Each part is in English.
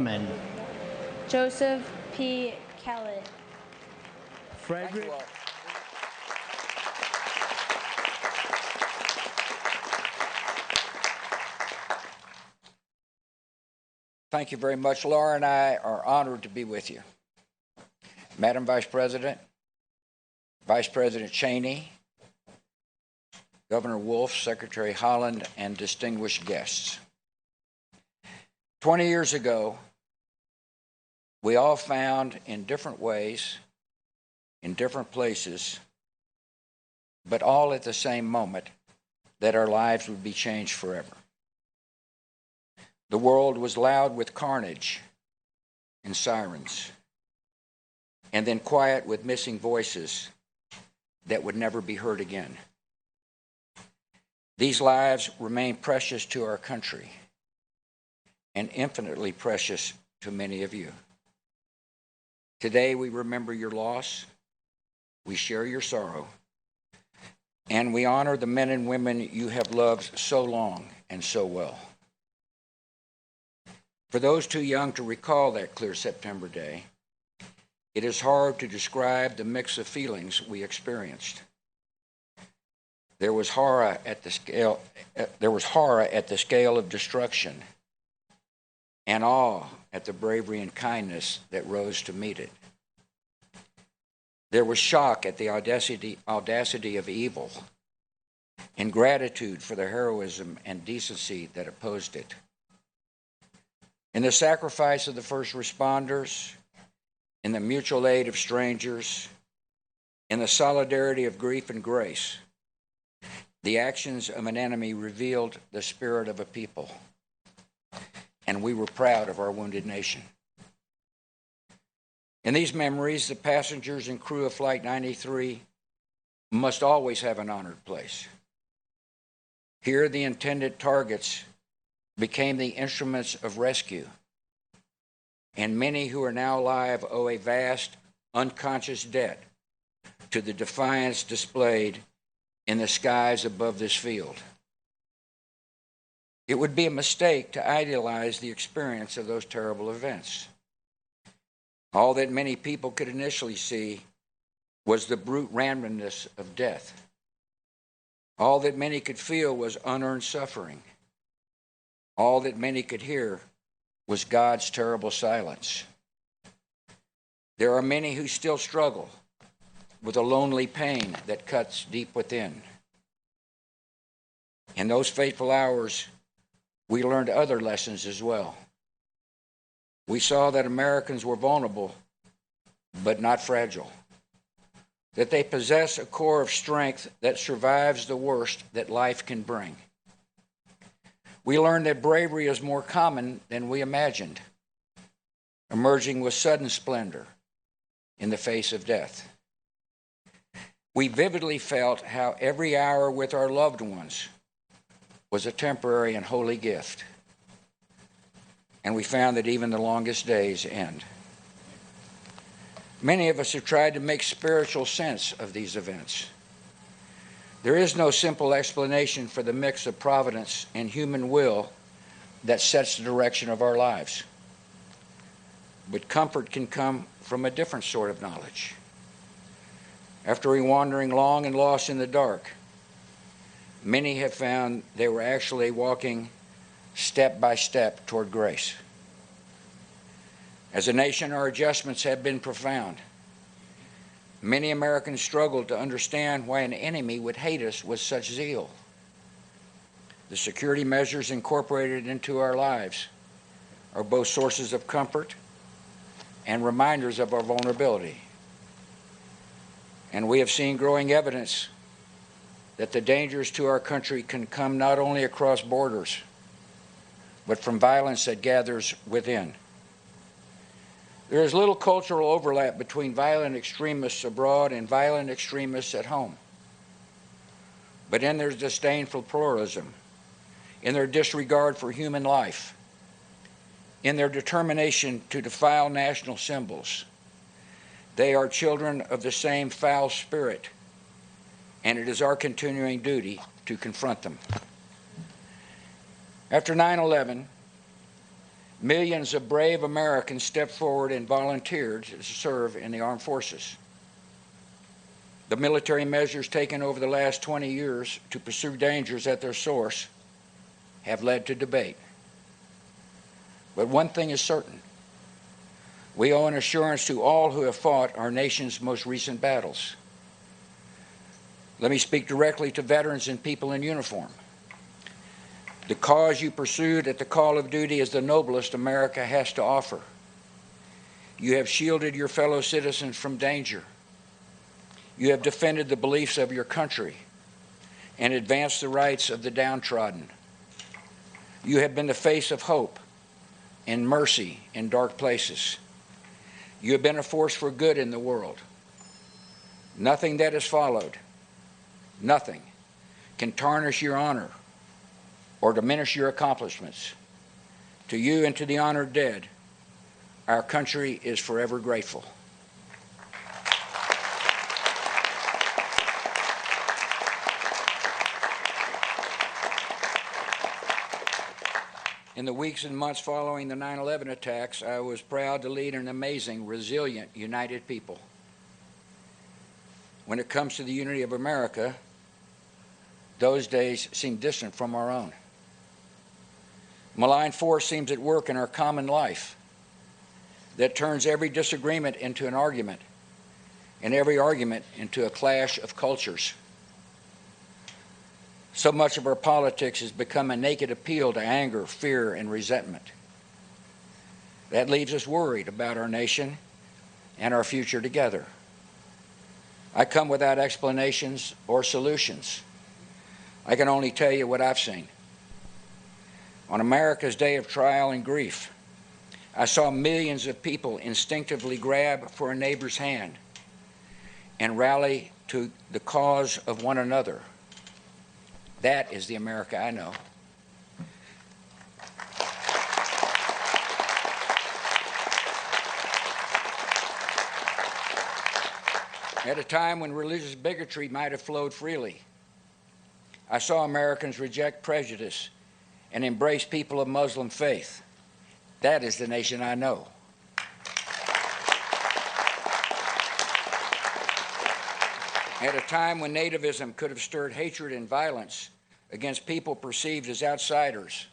Amen. Joseph P. Kellett. Frederick. Thank you very much. Laura and I are honored to be with you. Madam Vice President, Vice President Cheney, Governor Wolf, Secretary Holland, and distinguished guests. 20 years ago, we all found in different ways, in different places, but all at the same moment, that our lives would be changed forever. The world was loud with carnage and sirens, and then quiet with missing voices that would never be heard again. These lives remain precious to our country and infinitely precious to many of you. Today we remember your loss, we share your sorrow, and we honor the men and women you have loved so long and so well. For those too young to recall that clear September day, it is hard to describe the mix of feelings we experienced. There was horror at the scale of destruction, and awe at the bravery and kindness that rose to meet it. There was shock at the audacity of evil, and gratitude for the heroism and decency that opposed it. In the sacrifice of the first responders, in the mutual aid of strangers, in the solidarity of grief and grace, the actions of an enemy revealed the spirit of a people, and we were proud of our wounded nation. In these memories, the passengers and crew of Flight 93 must always have an honored place. Here, the intended targets became the instruments of rescue, and many who are now alive owe a vast, unconscious debt to the defiance displayed in the skies above this field. It would be a mistake to idealize the experience of those terrible events. All that many people could initially see was the brute randomness of death. All that many could feel was unearned suffering. All that many could hear was God's terrible silence. There are many who still struggle with a lonely pain that cuts deep within. In those fateful hours, we learned other lessons as well. We saw that Americans were vulnerable, but not fragile. That they possess a core of strength that survives the worst that life can bring. We learned that bravery is more common than we imagined, emerging with sudden splendor in the face of death. We vividly felt how every hour with our loved ones was a temporary and holy gift. And we found that even the longest days end. Many of us have tried to make spiritual sense of these events. There is no simple explanation for the mix of providence and human will that sets the direction of our lives. But comfort can come from a different sort of knowledge. After wandering long and lost in the dark, many have found they were actually walking step by step toward grace. As a nation, our adjustments have been profound. Many Americans struggled to understand why an enemy would hate us with such zeal. The security measures incorporated into our lives are both sources of comfort and reminders of our vulnerability. And we have seen growing evidence that the dangers to our country can come not only across borders, but from violence that gathers within. There is little cultural overlap between violent extremists abroad and violent extremists at home. But in their disdain for pluralism, in their disregard for human life, in their determination to defile national symbols, they are children of the same foul spirit, and it is our continuing duty to confront them. After 9/11, Millions of brave Americans stepped forward and volunteered to serve in the armed forces. The military measures taken over the last 20 years to pursue dangers at their source have led to debate. But one thing is certain. We owe an assurance to all who have fought our nation's most recent battles. Let me speak directly to veterans and people in uniform. The cause you pursued at the call of duty is the noblest America has to offer. You have shielded your fellow citizens from danger. You have defended the beliefs of your country and advanced the rights of the downtrodden. You have been the face of hope and mercy in dark places. You have been a force for good in the world. Nothing that has followed, nothing, can tarnish your honor or diminish your accomplishments. To you and to the honored dead, our country is forever grateful. In the weeks and months following the 9/11 attacks, I was proud to lead an amazing, resilient, united people. When it comes to the unity of America, those days seem distant from our own. Malign force seems at work in our common life that turns every disagreement into an argument and every argument into a clash of cultures. So much of our politics has become a naked appeal to anger, fear, and resentment. That leaves us worried about our nation and our future together. I come without explanations or solutions. I can only tell you what I've seen. On America's day of trial and grief, I saw millions of people instinctively grab for a neighbor's hand and rally to the cause of one another. That is the America I know. At a time when religious bigotry might have flowed freely, I saw Americans reject prejudice and embrace people of Muslim faith. That is the nation I know. At a time when nativism could have stirred hatred and violence against people perceived as outsiders,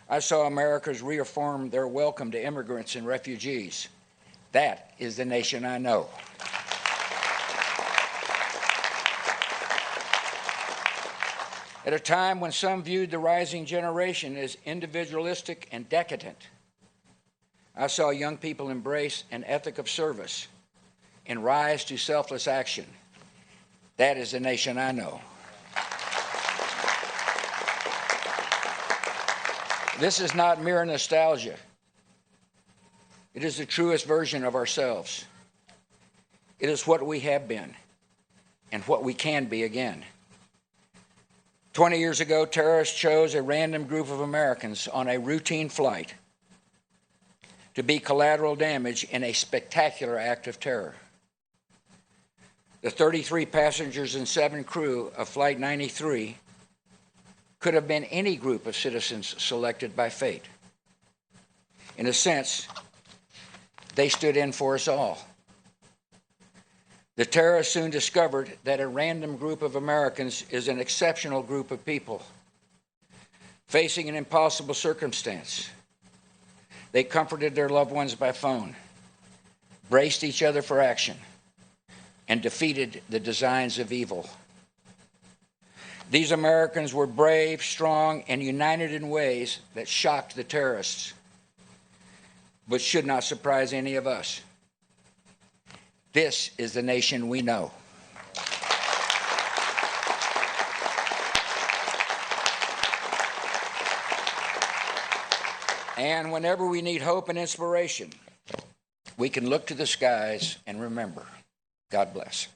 I saw Americans reaffirm their welcome to immigrants and refugees. That is the nation I know. At a time when some viewed the rising generation as individualistic and decadent, I saw young people embrace an ethic of service and rise to selfless action. That is the nation I know. This is not mere nostalgia. It is the truest version of ourselves. It is what we have been and what we can be again. 20 years ago, terrorists chose a random group of Americans on a routine flight to be collateral damage in a spectacular act of terror. The 33 passengers and 7 crew of Flight 93 could have been any group of citizens selected by fate. In a sense, they stood in for us all. The terrorists soon discovered that a random group of Americans is an exceptional group of people facing an impossible circumstance. They comforted their loved ones by phone, braced each other for action, and defeated the designs of evil. These Americans were brave, strong, and united in ways that shocked the terrorists, but should not surprise any of us. This is the nation we know. And whenever we need hope and inspiration, we can look to the skies and remember. God bless.